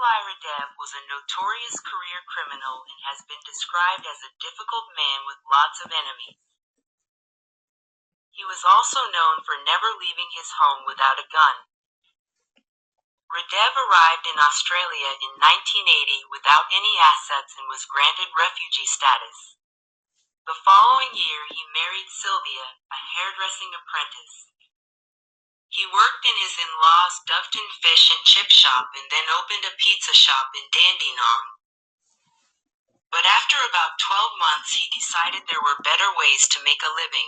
Nikolay Radev was a notorious career criminal and has been described as a difficult man with lots of enemies. He was also known for never leaving his home without a gun. Radev arrived in Australia in 1980 without any assets and was granted refugee status. The following year he married Sylvia, a hairdressing apprentice. He worked in his in-laws' Doveton fish and chip shop and then opened a pizza shop in Dandenong. But after about 12 months he decided there were better ways to make a living.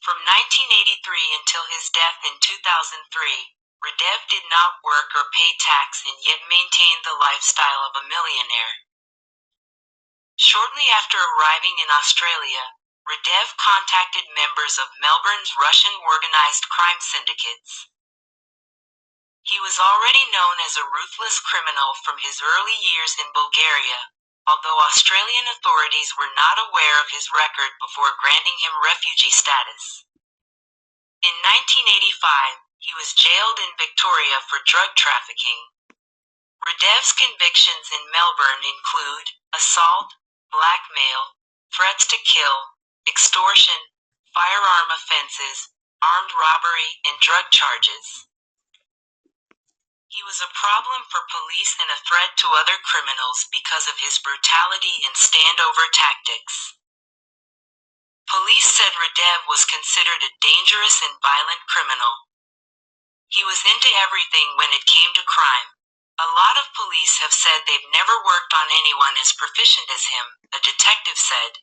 From 1983 until his death in 2003, Radev did not work or pay tax and yet maintained the lifestyle of a millionaire. Shortly after arriving in Australia, Radev contacted members of Melbourne's Russian organized crime syndicates. He was already known as a ruthless criminal from his early years in Bulgaria, although Australian authorities were not aware of his record before granting him refugee status. In 1985, he was jailed in Victoria for drug trafficking. Radev's convictions in Melbourne include assault, blackmail, threats to kill, extortion, firearm offenses, armed robbery, and drug charges. He was a problem for police and a threat to other criminals because of his brutality and standover tactics. Police said Radev was considered a dangerous and violent criminal. He was into everything when it came to crime. A lot of police have said they've never worked on anyone as proficient as him, a detective said.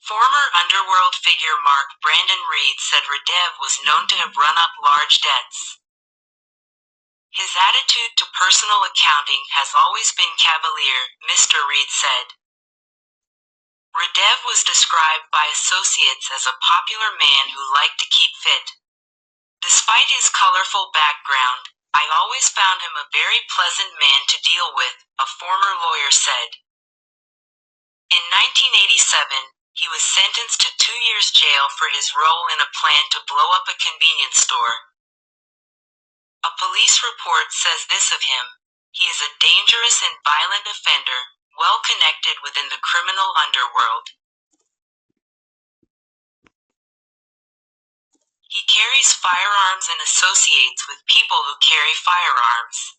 Former underworld figure Mark Brandon Reed said Radev was known to have run up large debts. His attitude to personal accounting has always been cavalier, Mr. Reed said. Radev was described by associates as a popular man who liked to keep fit. Despite his colorful background, I always found him a very pleasant man to deal with, a former lawyer said. In 1987, he was sentenced to 2 years jail for his role in a plan to blow up a convenience store. A police report says this of him: he is a dangerous and violent offender, well connected within the criminal underworld. He carries firearms and associates with people who carry firearms.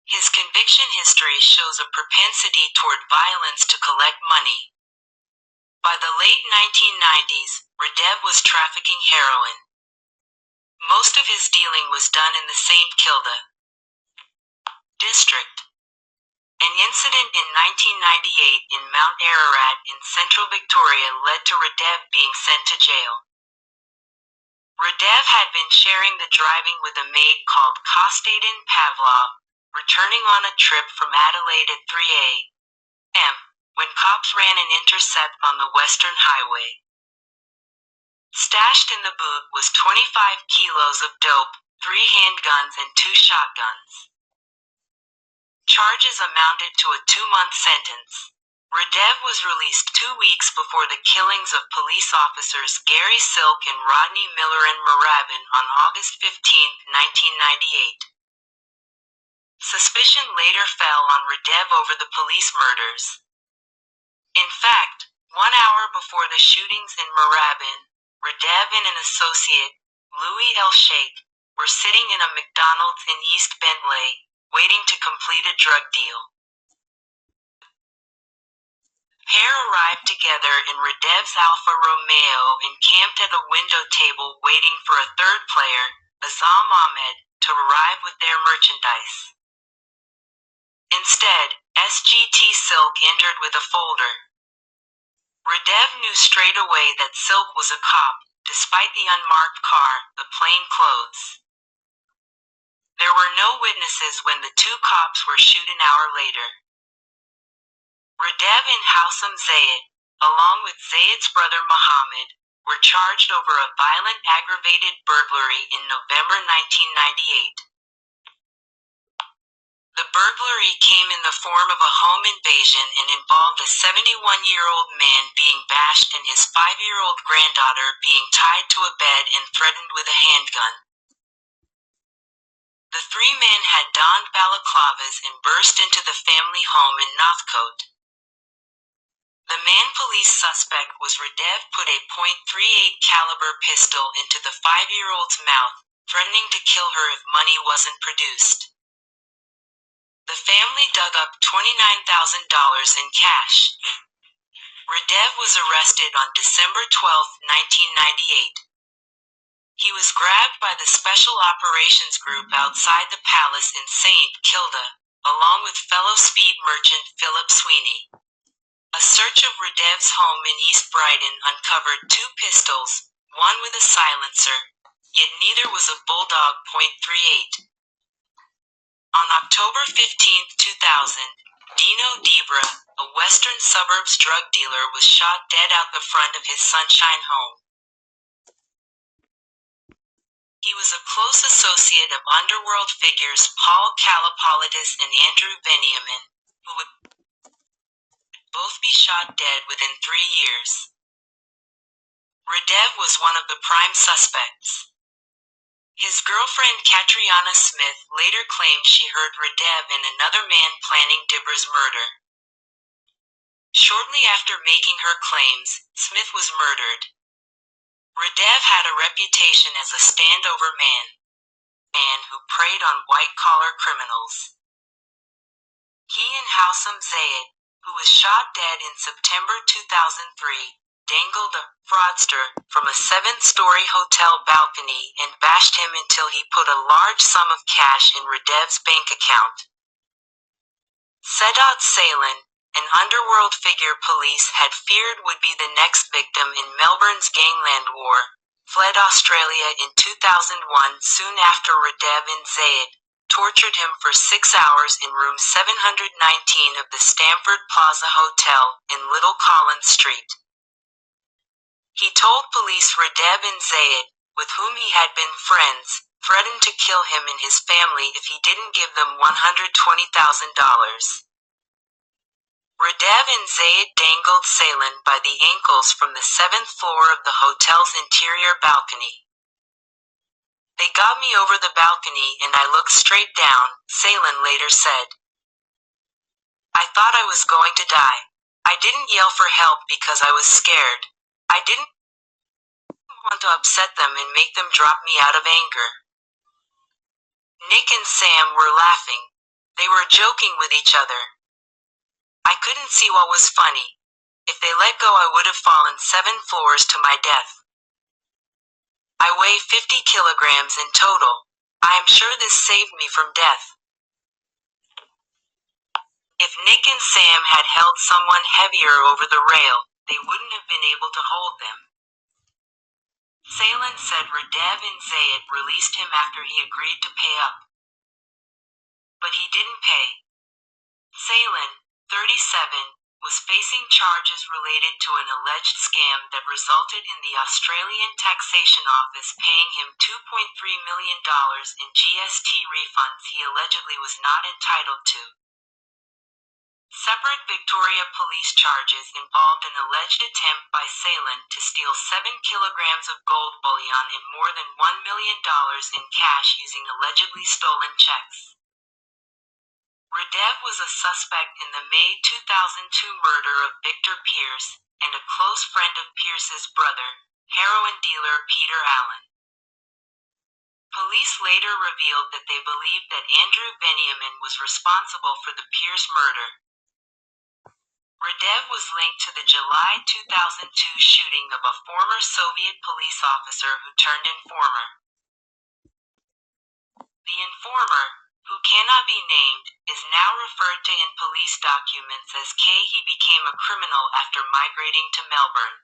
His conviction history shows a propensity toward violence to collect money. By the late 1990s, Radev was trafficking heroin. Most of his dealing was done in the St. Kilda district. An incident in 1998 in Mount Ararat in central Victoria led to Radev being sent to jail. Radev had been sharing the driving with a maid called Kostadin Pavlov, returning on a trip from Adelaide at 3 a.m. when cops ran an intercept on the Western Highway. Stashed in the boot was 25 kilos of dope, 3 handguns and 2 shotguns. Charges amounted to a 2-month sentence. Radev was released 2 weeks before the killings of police officers Gary Silk and Rodney Miller in Moorabbin on August 15, 1998. Suspicion later fell on Radev over the police murders. In fact, 1 hour before the shootings in Moorabbin, Radev and an associate, Louis El Sheikh, were sitting in a McDonald's in East Bentley, waiting to complete a drug deal. The pair arrived together in Radev's Alfa Romeo and camped at a window table waiting for a third player, Azam Ahmed, to arrive with their merchandise. Instead, SGT Silk entered with a folder. Radev knew straight away that Silk was a cop, despite the unmarked car, the plain clothes. There were no witnesses when the 2 cops were shot an hour later. Radev and Housam Zayed, along with Zayed's brother Mohammed, were charged over a violent aggravated burglary in November 1998. The burglary came in the form of a home invasion and involved a 71-year-old man being bashed and his 5-year-old granddaughter being tied to a bed and threatened with a handgun. The three men had donned balaclavas and burst into the family home in Northcote. The man police suspect was Radev put a .38 caliber pistol into the 5-year-old's mouth, threatening to kill her if money wasn't produced. The family dug up $29,000 in cash. Radev was arrested on December 12, 1998. He was grabbed by the Special Operations Group outside the palace in St. Kilda, along with fellow speed merchant Philip Sweeney. A search of Radev's home in East Brighton uncovered 2 pistols, one with a silencer, yet neither was a Bulldog .38. On October 15, 2000, Dino Debra, a western suburbs drug dealer, was shot dead out the front of his Sunshine home. He was a close associate of underworld figures Paul Kallipolitis and Andrew Benjamin, who would both be shot dead within 3 years. Radev was one of the prime suspects. His girlfriend Catriona Smith later claimed she heard Radev and another man planning Debra's murder. Shortly after making her claims, Smith was murdered. Radev had a reputation as a standover man who preyed on white-collar criminals. He and Housam Zayed, who was shot dead in September 2003, dangled a fraudster from a 7-story hotel balcony and bashed him until he put a large sum of cash in Radev's bank account. Sedat Salen, an underworld figure police had feared would be the next victim in Melbourne's gangland war, fled Australia in 2001 soon after Radev and Zayed tortured him for 6 hours in room 719 of the Stamford Plaza Hotel in Little Collins Street. He told police Radev and Zayed, with whom he had been friends, threatened to kill him and his family if he didn't give them $120,000. Radev and Zayed dangled Salen by the ankles from the 7th floor of the hotel's interior balcony. They got me over the balcony and I looked straight down, Salen later said. I thought I was going to die. I didn't yell for help because I was scared. I didn't want to upset them and make them drop me out of anger. Nick and Sam were laughing. They were joking with each other. I couldn't see what was funny. If they let go, I would have fallen 7 floors to my death. I weigh 50 kilograms in total. I am sure this saved me from death. If Nick and Sam had held someone heavier over the rail, they wouldn't have been able to hold them. Salen said Radev and Zayed released him after he agreed to pay up. But he didn't pay. Salen, 37, was facing charges related to an alleged scam that resulted in the Australian Taxation Office paying him $2.3 million in GST refunds he allegedly was not entitled to. Separate Victoria police charges involved an alleged attempt by Salen to steal 7 kilograms of gold bullion and more than $1 million in cash using allegedly stolen checks. Radev was a suspect in the May 2002 murder of Victor Pierce, and a close friend of Pierce's brother, heroin dealer Peter Allen. Police later revealed that they believed that Andrew Benjamin was responsible for the Pierce murder. Radev was linked to the July 2002 shooting of a former Soviet police officer who turned informer. The informer, who cannot be named, is now referred to in police documents as K. He became a criminal after migrating to Melbourne.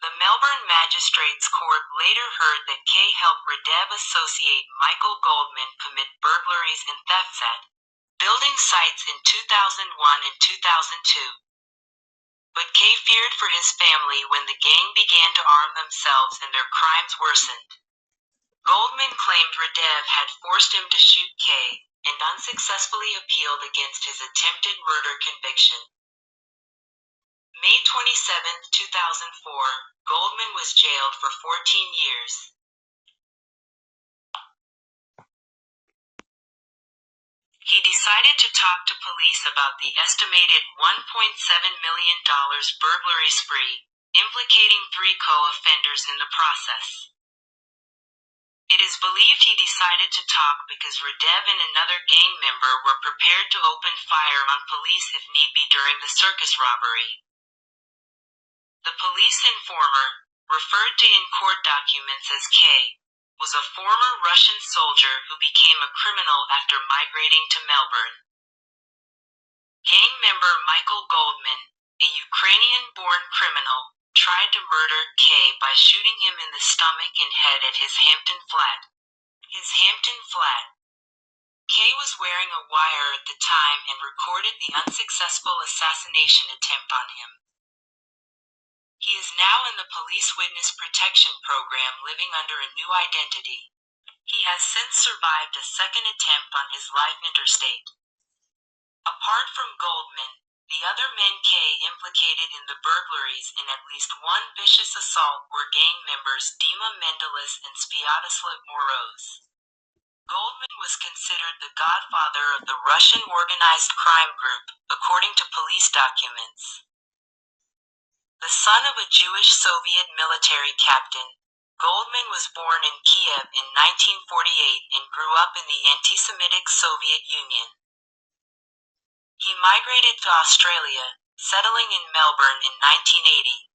The Melbourne Magistrates Court later heard that K helped Radev associate Michael Goldman commit burglaries and thefts at building sites in 2001 and 2002. But K feared for his family when the gang began to arm themselves and their crimes worsened. Goldman claimed Radev had forced him to shoot K, and unsuccessfully appealed against his attempted murder conviction. May 27, 2004, Goldman was jailed for 14 years. decided to talk to police about the estimated $1.7 million burglary spree, implicating 3 co-offenders in the process. It is believed he decided to talk because Radev and another gang member were prepared to open fire on police if need be during the circus robbery. The police informer, referred to in court documents as K, was a former Russian soldier who became a criminal after migrating to Melbourne. Gang member Michael Goldman, a Ukrainian-born criminal, tried to murder K by shooting him in the stomach and head at his Hampton flat. K was wearing a wire at the time and recorded the unsuccessful assassination attempt on him. He is now in the Police Witness Protection Program living under a new identity. He has since survived a second attempt on his life interstate. Apart from Goldman, the other men K implicated in the burglaries and at least one vicious assault were gang members Dima Mendelis and Sviatoslav Moroz. Goldman was considered the godfather of the Russian organized crime group, according to police documents. The son of a Jewish Soviet military captain, Goldman was born in Kiev in 1948 and grew up in the anti-Semitic Soviet Union. He migrated to Australia, settling in Melbourne in 1980.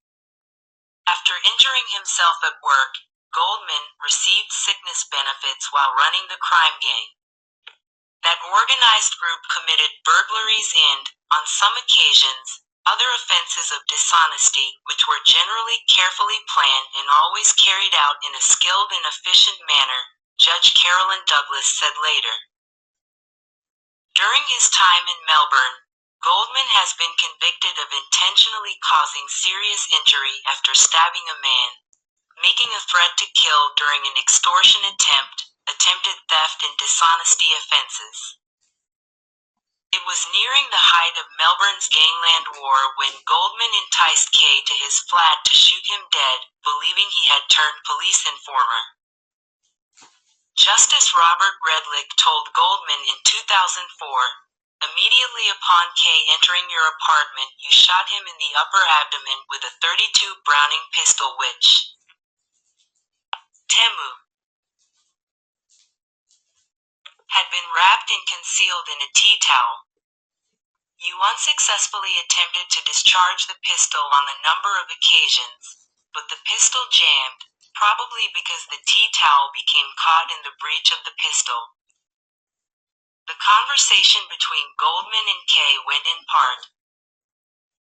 After injuring himself at work, Goldman received sickness benefits while running the crime gang. That organized group committed burglaries and, on some occasions, other offenses of dishonesty, which were generally carefully planned and always carried out in a skilled and efficient manner, Judge Carolyn Douglas said later. During his time in Melbourne, Goldman has been convicted of intentionally causing serious injury after stabbing a man, making a threat to kill during an extortion attempt, attempted theft and dishonesty offenses. It was nearing the height of Melbourne's gangland war when Goldman enticed K to his flat to shoot him dead, believing he had turned police informer. Justice Robert Redlich told Goldman in 2004, "Immediately upon K entering your apartment, you shot him in the upper abdomen with a .32 Browning pistol which Temu had been wrapped and concealed in a tea towel. You unsuccessfully attempted to discharge the pistol on a number of occasions, but the pistol jammed, probably because the tea towel became caught in the breech of the pistol." The conversation between Goldman and K went in part.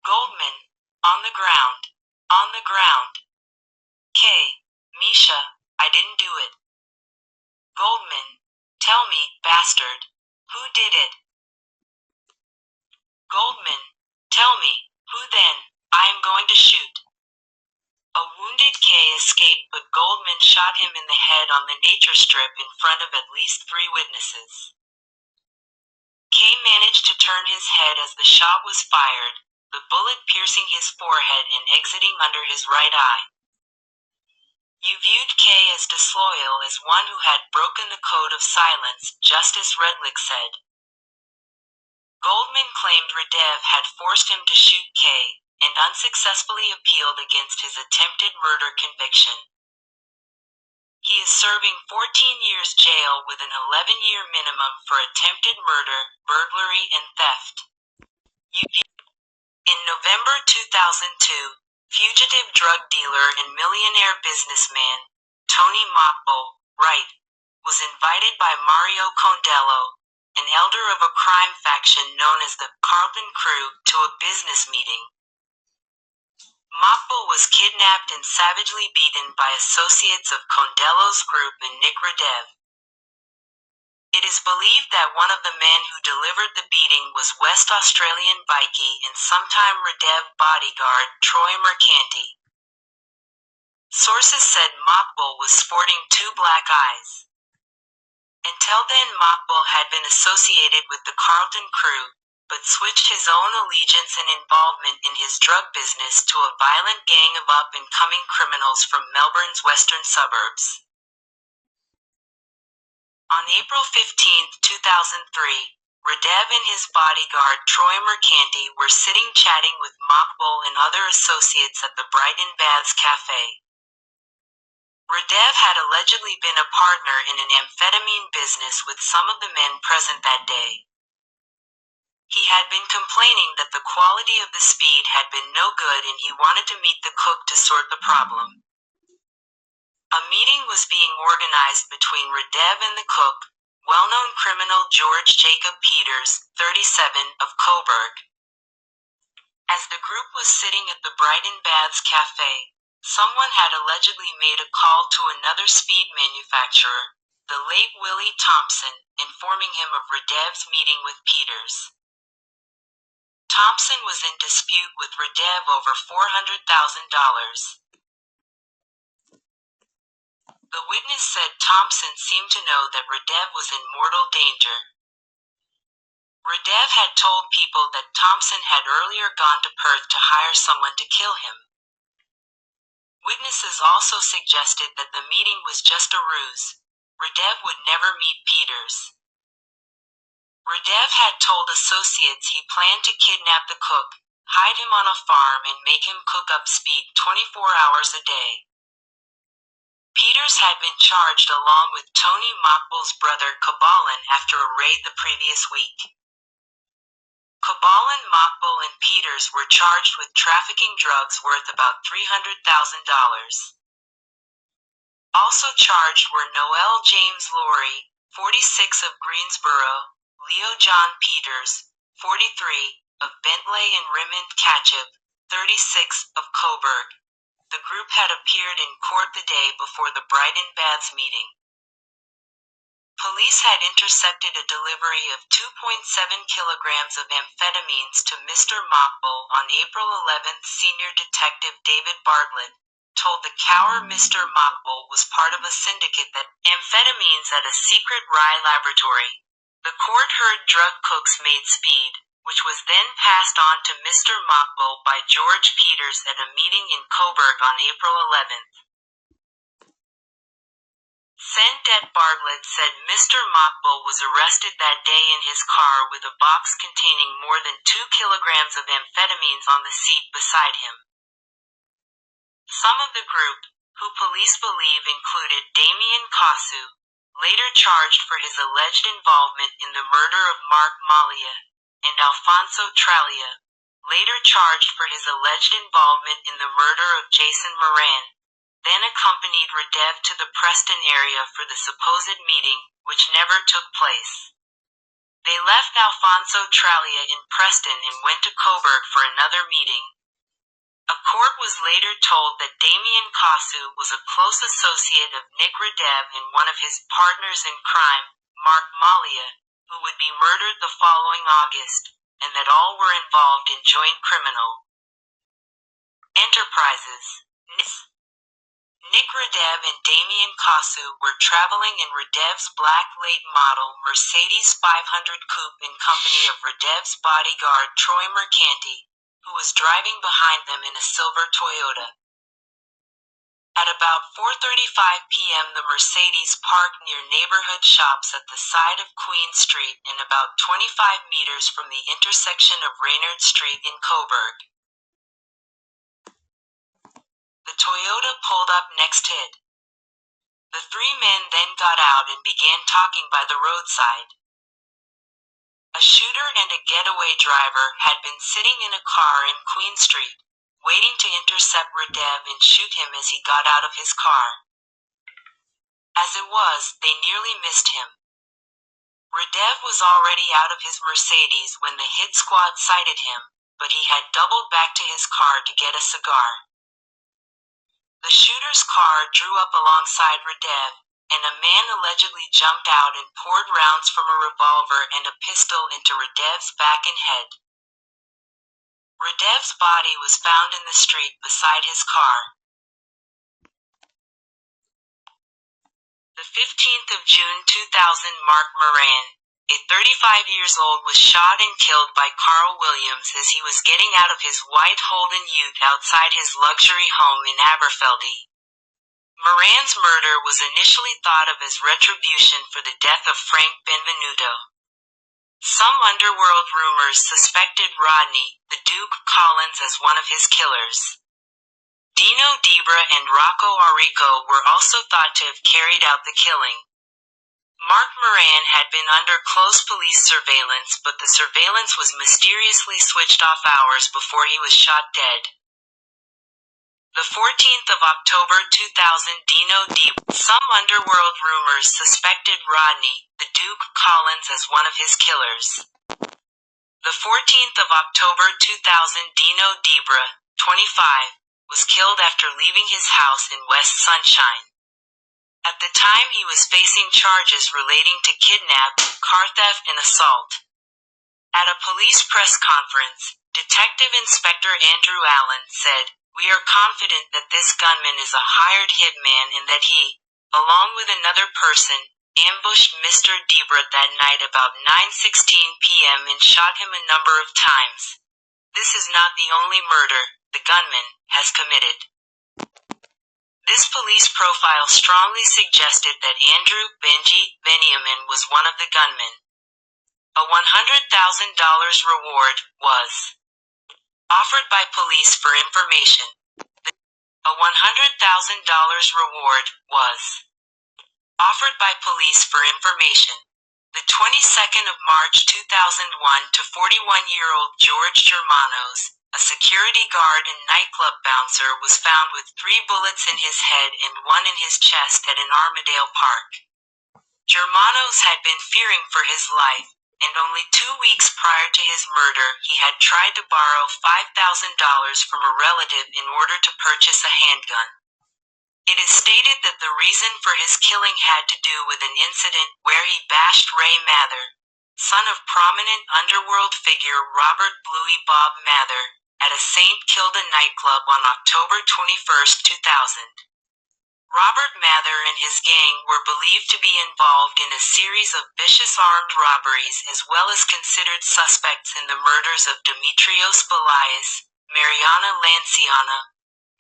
Goldman, on the ground. K, Misha, I didn't do it. Goldman, tell me, bastard, who did it? Goldman, tell me, who then? I am going to shoot. A wounded K escaped, but Goldman shot him in the head on the nature strip in front of at least 3 witnesses. K managed to turn his head as the shot was fired, the bullet piercing his forehead and exiting under his right eye. You viewed K as disloyal, as one who had broken the code of silence, Justice Redlich said. Goldman claimed Radev had forced him to shoot K, and unsuccessfully appealed against his attempted murder conviction. He is serving 14 years jail with an 11-year minimum for attempted murder, burglary, and theft. In November 2002, fugitive drug dealer and millionaire businessman, Tony Mockbull, Wright, was invited by Mario Condello, an elder of a crime faction known as the Carlton Crew, to a business meeting. Mockbull was kidnapped and savagely beaten by associates of Condello's group and Nick Radev. It is believed that one of the men who delivered the beating was West Australian bikie and sometime Radev bodyguard Troy Mercanti. Sources said Mockbull was sporting 2 black eyes. Until then, Mockbull had been associated with the Carlton Crew, but switched his own allegiance and involvement in his drug business to a violent gang of up-and-coming criminals from Melbourne's western suburbs. On April 15, 2003, Radev and his bodyguard Troy Mercanti were sitting chatting with Mokbul and other associates at the Brighton Baths Cafe. Radev had allegedly been a partner in an amphetamine business with some of the men present that day. He had been complaining that the quality of the speed had been no good and he wanted to meet the cook to sort the problem. A meeting was being organized between Radev and the cook, well-known criminal George Jacob Peters, 37, of Coburg. As the group was sitting at the Brighton Baths Cafe, someone had allegedly made a call to another speed manufacturer, the late Willie Thompson, informing him of Radev's meeting with Peters. Thompson was in dispute with Radev over $400,000. The witness said Thompson seemed to know that Radev was in mortal danger. Radev had told people that Thompson had earlier gone to Perth to hire someone to kill him. Witnesses also suggested that the meeting was just a ruse. Radev would never meet Peters. Radev had told associates he planned to kidnap the cook, hide him on a farm and make him cook up speed 24 hours a day. Peters had been charged along with Tony Mokbul's brother Kabalan after a raid the previous week. Kabalan, Mokbul and Peters were charged with trafficking drugs worth about $300,000. Also charged were Noel James Laurie, 46 of Greensboro, Leo John Peters, 43, of Bentley and Raymond Katchib, 36, of Coburg. The group had appeared in court the day before the Brighton Baths meeting. Police had intercepted a delivery of 2.7 kilograms of amphetamines to Mr. Mokbul on April 11. Senior Detective David Bartlett told the Cower Mr. Mokbul was part of a syndicate that amphetamines at a secret rye laboratory. The court heard drug cooks made speed, which was then passed on to Mr. Mokbul by George Peters at a meeting in Coburg on April 11th. Sendet Bartlett said Mr. Mokbul was arrested that day in his car with a box containing more than 2 kilograms of amphetamines on the seat beside him. Some of the group, who police believe included Damien Kasu, later charged for his alleged involvement in the murder of Mark Malia, and Alfonso Tralia, later charged for his alleged involvement in the murder of Jason Moran, then accompanied Radev to the Preston area for the supposed meeting, which never took place. They left Alfonso Tralia in Preston and went to Coburg for another meeting. A court was later told that Damien Kasu was a close associate of Nick Radev and one of his partners in crime, Mark Malia, who would be murdered the following August, and that all were involved in joint criminal enterprises. Nick Radev and Damien Kasu were traveling in Radev's black late model Mercedes 500 coupe in company of Radev's bodyguard Troy Mercanti, who was driving behind them in a silver Toyota. At about 4:35 p.m. the Mercedes parked near neighborhood shops at the side of Queen Street and about 25 meters from the intersection of Reynard Street in Coburg. The Toyota pulled up next to it. The three men then got out and began talking by the roadside. A shooter and a getaway driver had been sitting in a car in Queen Street, waiting to intercept Radev and shoot him as he got out of his car. As it was, they nearly missed him. Radev was already out of his Mercedes when the hit squad sighted him, but he had doubled back to his car to get a cigar. The shooter's car drew up alongside Radev, and a man allegedly jumped out and poured rounds from a revolver and a pistol into Radev's back and head. Radev's body was found in the street beside his car. The 15th of June 2000, Mark Moran, a 35 years old, was shot and killed by Carl Williams as he was getting out of his white Holden Ute outside his luxury home in Aberfeldy. Moran's murder was initially thought of as retribution for the death of Frank Benvenuto. Some underworld rumors suspected Rodney, the Duke Collins, as one of his killers. Dino Debra and Rocco Arrico were also thought to have carried out the killing. Mark Moran had been under close police surveillance, but the surveillance was mysteriously switched off hours before he was shot dead. The 14th of October 2000, Dino Debra. Some underworld rumors suspected Rodney, the Duke Collins, as one of his killers. The 14th of October 2000, Dino Debra, 25, was killed after leaving his house in West Sunshine. At the time, he was facing charges relating to kidnap, car theft, and assault. At a police press conference, Detective Inspector Andrew Allen said, "We are confident that this gunman is a hired hitman and that he, along with another person, ambushed Mr. Debra that night about 9:16 p.m. and shot him a number of times. This is not the only murder the gunman has committed." This police profile strongly suggested that Andrew "Benji" Benjamin was one of the gunmen. A $100,000 reward was offered by police for information. A $100,000 reward was offered by police for information. The 22nd of March 2001 to 41-year-old George Germanos, a security guard and nightclub bouncer, was found with 3 bullets in his head and 1 in his chest at an Armadale park. Germanos had been fearing for his life, and only 2 weeks prior to his murder he had tried to borrow $5,000 from a relative in order to purchase a handgun. It is stated that the reason for his killing had to do with an incident where he bashed Ray Mather, son of prominent underworld figure Robert "Bluey" Bob Mather, at a St. Kilda nightclub on October 21, 2000. Robert Mather and his gang were believed to be involved in a series of vicious armed robberies as well as considered suspects in the murders of Demetrios Belias, Mariana Lanciana,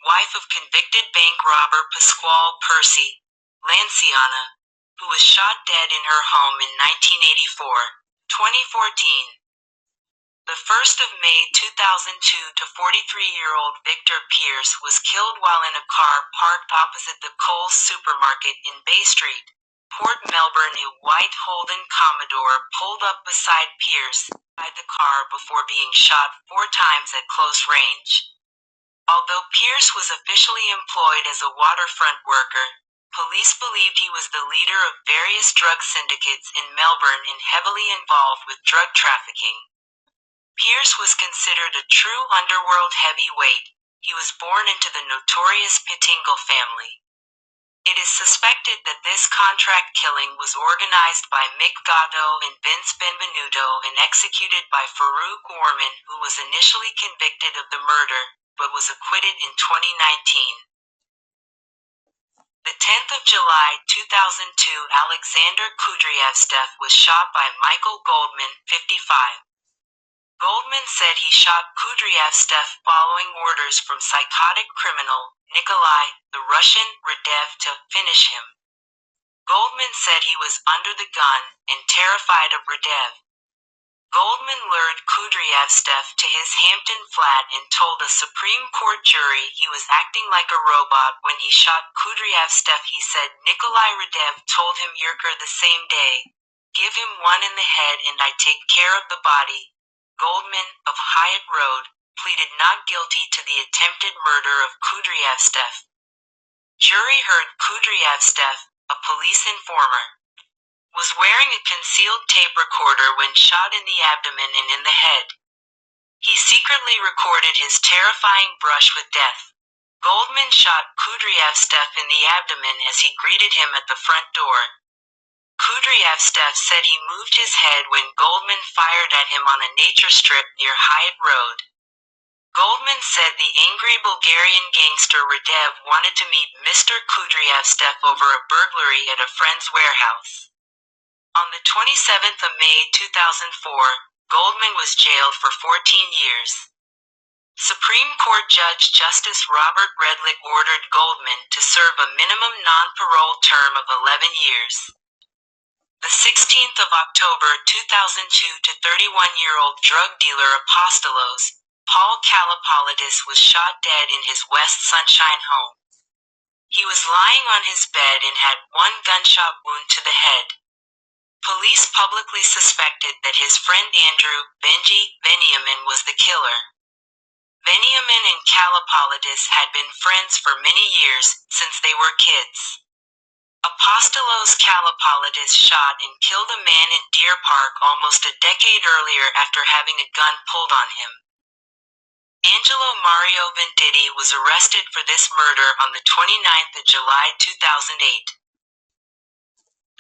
wife of convicted bank robber Pasquale Percy Lanciana, who was shot dead in her home in 1984. 2014. The 1st of May 2002 to 43-year-old Victor Pierce was killed while in a car parked opposite the Coles supermarket in Bay Street, Port Melbourne. A white Holden Commodore pulled up beside Pierce inside the car before being shot 4 times at close range. Although Pierce was officially employed as a waterfront worker, police believed he was the leader of various drug syndicates in Melbourne and heavily involved with drug trafficking. Pierce was considered a true underworld heavyweight. He was born into the notorious Pittingle family. It is suspected that this contract killing was organized by Mick Gatto and Vince Benvenuto and executed by Farouk Orman, who was initially convicted of the murder, but was acquitted in 2019. The 10th of July 2002, Alexander Kudryavtsev was shot by Michael Goldman, 55. Goldman said he shot Kudryavtsev following orders from psychotic criminal Nikolay, the Russian Radev, to finish him. Goldman said he was under the gun and terrified of Radev. Goldman lured Kudryavtsev to his Hampton flat and told a Supreme Court jury he was acting like a robot when he shot Kudryavtsev. He said Nikolay Radev told him "Yerker the same day. Give him 1 in the head and I take care of the body." Goldman, of Hyatt Road, pleaded not guilty to the attempted murder of Kudryavtsev. Jury heard Kudryavtsev, a police informer, was wearing a concealed tape recorder when shot in the abdomen and in the head. He secretly recorded his terrifying brush with death. Goldman shot Kudryavtsev in the abdomen as he greeted him at the front door. Kudryavtsev said he moved his head when Goldman fired at him on a nature strip near Hyatt Road. Goldman said the angry Bulgarian gangster Radev wanted to meet Mr. Kudryavtsev over a burglary at a friend's warehouse. On the 27th of May 2004, Goldman was jailed for 14 years. Supreme Court Judge Justice Robert Redlich ordered Goldman to serve a minimum non-parole term of 11 years. The 16th of October 2002 to 31-year-old drug dealer Apostolos, Paul Kallipolidis was shot dead in his West Sunshine home. He was lying on his bed and had one gunshot wound to the head. Police publicly suspected that his friend Andrew Benji Veniamin was the killer. Veniamin and Kallipolidis had been friends for many years, since they were kids. Apostolos Kallipolidis shot and killed a man in Deer Park almost a decade earlier after having a gun pulled on him. Angelo Mario Venditti was arrested for this murder on the 29th of July 2008.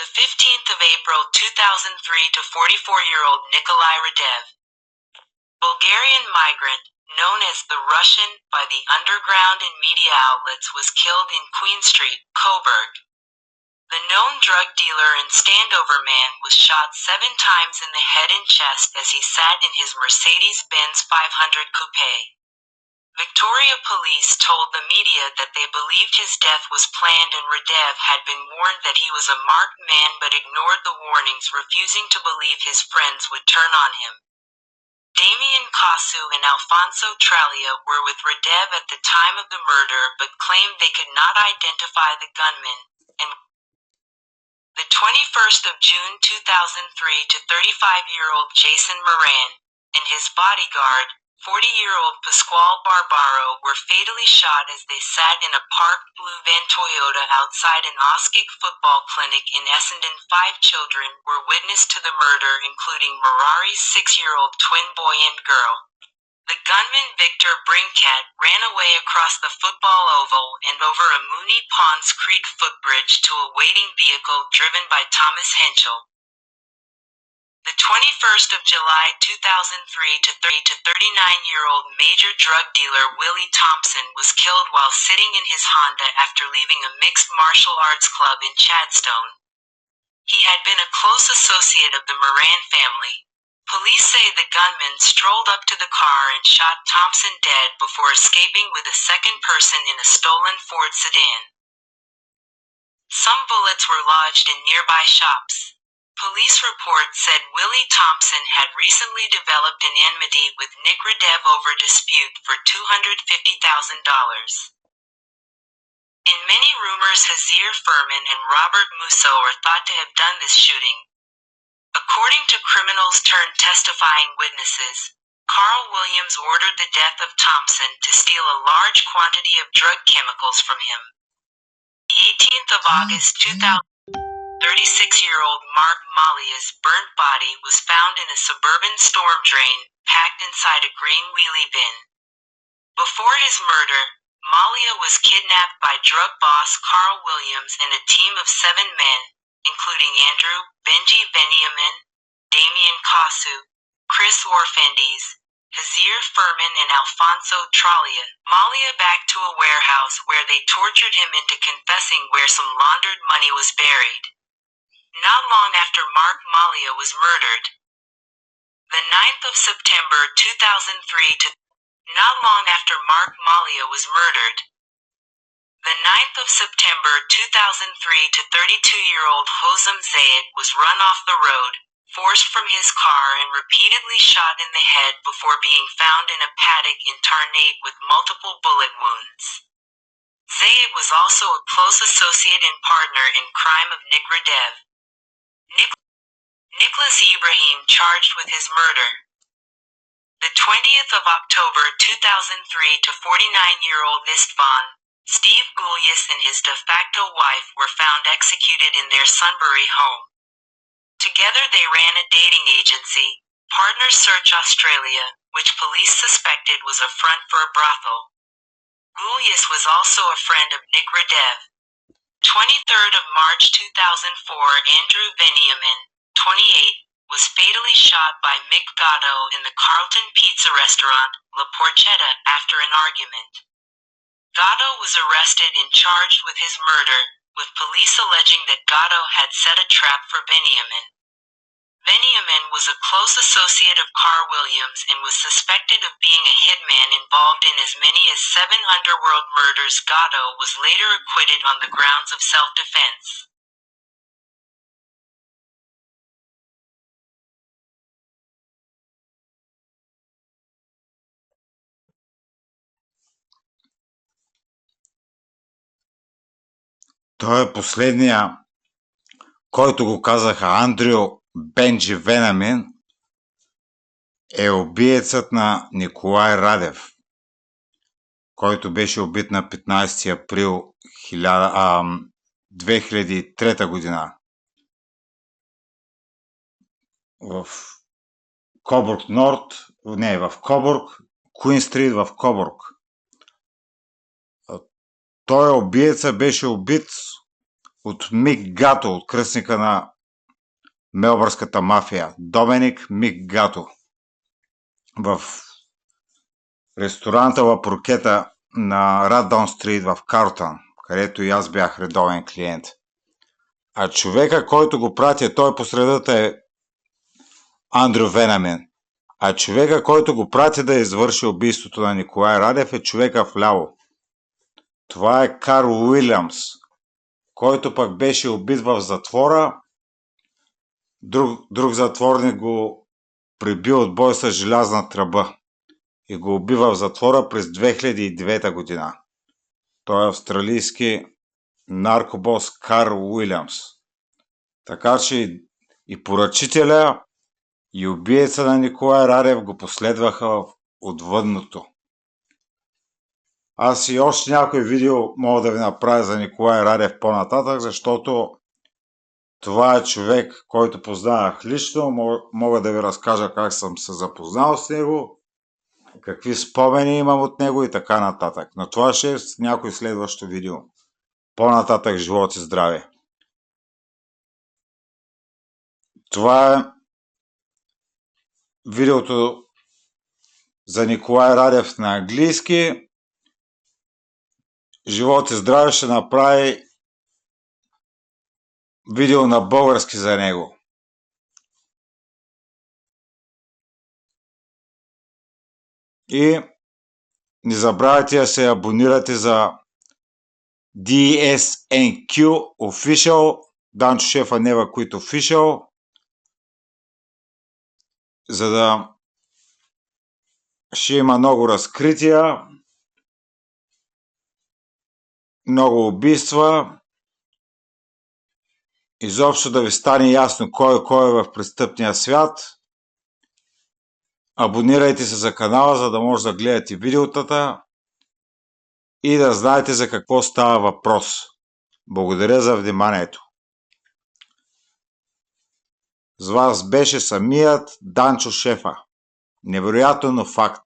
The 15th of April 2003 to 44-year-old Nikolay Radev, Bulgarian migrant, known as the Russian by the underground and media outlets, was killed in Queen Street, Coburg. The known drug dealer and standover man was shot 7 times in the head and chest as he sat in his Mercedes-Benz 500 coupe. Victoria police told the media that they believed his death was planned and Radev had been warned that he was a marked man but ignored the warnings, refusing to believe his friends would turn on him. Damian Kasu and Alfonso Tralia were with Radev at the time of the murder but claimed they could not identify the gunman, and the 21st of June 2003 to 35-year-old Jason Moran and his bodyguard, 40-year-old Pasquale Barbaro, were fatally shot as they sat in a parked blue van Toyota outside an Oskik football clinic in Essendon. 5 children were witness to the murder, including Marari's 6-year-old twin boy and girl. The gunman, Victor Brincat, ran away across the football oval and over a Mooney Ponds Creek footbridge to a waiting vehicle driven by Thomas Henschel. The 21st of July 2003 to 39-year-old major drug dealer Willie Thompson was killed while sitting in his Honda after leaving a mixed martial arts club in Chadstone. He had been a close associate of the Moran family. Police say the gunman strolled up to the car and shot Thompson dead before escaping with a second person in a stolen Ford sedan. Some bullets were lodged in nearby shops. Police reports said Willie Thompson had recently developed an enmity with Nick Radev over dispute for $250,000. In many rumors, Hazir Furman and Robert Musso are thought to have done this shooting. According to criminals turned testifying witnesses, Carl Williams ordered the death of Thompson to steal a large quantity of drug chemicals from him. The 18th of August 2000, 36-year-old Mark Malia's burnt body was found in a suburban storm drain, packed inside a green wheelie bin. Before his murder, Malia was kidnapped by drug boss Carl Williams and a team of 7 men, including Andrew Benji Veniamin, Damian Kasu, Chris Orfendes, Hazir Furman and Alfonso Tralia. Malia back to a warehouse where they tortured him into confessing where some laundered money was buried. Not long after Mark Malia was murdered, the 9th of September 2003 to not long after Mark Malia was murdered, the 9th of September 2003 to 32-year-old Hosam Zayed was run off the road, forced from his car and repeatedly shot in the head before being found in a paddock in Tarnate with multiple bullet wounds. Zayed was also a close associate and partner in crime of Nick Radev. Nicholas Ibrahim charged with his murder. The 20th of October 2003 to 49-year-old Istvan, Steve Gulyas and his de facto wife were found executed in their Sunbury home. Together they ran a dating agency, Partner Search Australia, which police suspected was a front for a brothel. Gulyas was also a friend of Nick Radev. 23rd of March 2004, Andrew Veniamin, 28, was fatally shot by Mick Gatto in the Carlton pizza restaurant, La Porchetta, after an argument. Gatto was arrested and charged with his murder, with police alleging that Gatto had set a trap for Veniamin. Veniamin was a close associate of Carl Williams and was suspected of being a hitman involved in as many as 7 underworld murders. Gatto was later acquitted on the grounds of self-defense. Той е последния, който го казаха Андрю Бенджи Венамин, е убиецът на Николай Радев, който беше убит на 15 април 2003 година в Кобург Норд, не, в Кобург, Куин Стрит в Кобург. Той убиеца беше убит от Мик Гато, от кръстника на мелбърнската мафия, Доминик Мик Гато, в ресторанта Ла Прокета на Радон Стрит в Карлтън, където и аз бях редовен клиент. А човека, който го прати, той по средата е Андрю Венамин. А човека, който го прати да извърши убийството на Николай Радев, е човека вляво. Това е Карл Уилямс, който пък беше убит в затвора. Друг затворник го прибил от бой с желязна тръба и го уби в затвора през 2009 година. Той е австралийски наркобос Карл Уилямс. Така че и поръчителя, и убиеца на Николай Радев го последваха в отвъдното. Аз и още някой видео мога да ви направя за Николай Радев по-нататък, защото това е човек, който познавах лично. Мога да ви разкажа как съм се запознал с него, какви спомени имам от него и така нататък. Но това ще е с някой следващо видео. По-нататък, живот и здраве! Това е видеото за Николай Радев на английски. Живот и здраве ще направи видео на български за него. И не забравяйте да се абонирате за DSNQ Official, Данчо Шефа Never Quit Official, за да ще има много разкрития, много убийства, изобщо да ви стане ясно кой е в престъпния свят. Абонирайте се за канала, за да може да гледате видеотата и да знаете за какво става въпрос. Благодаря за вниманието. С вас беше самият Данчо Шефа. Невероятно, но факт.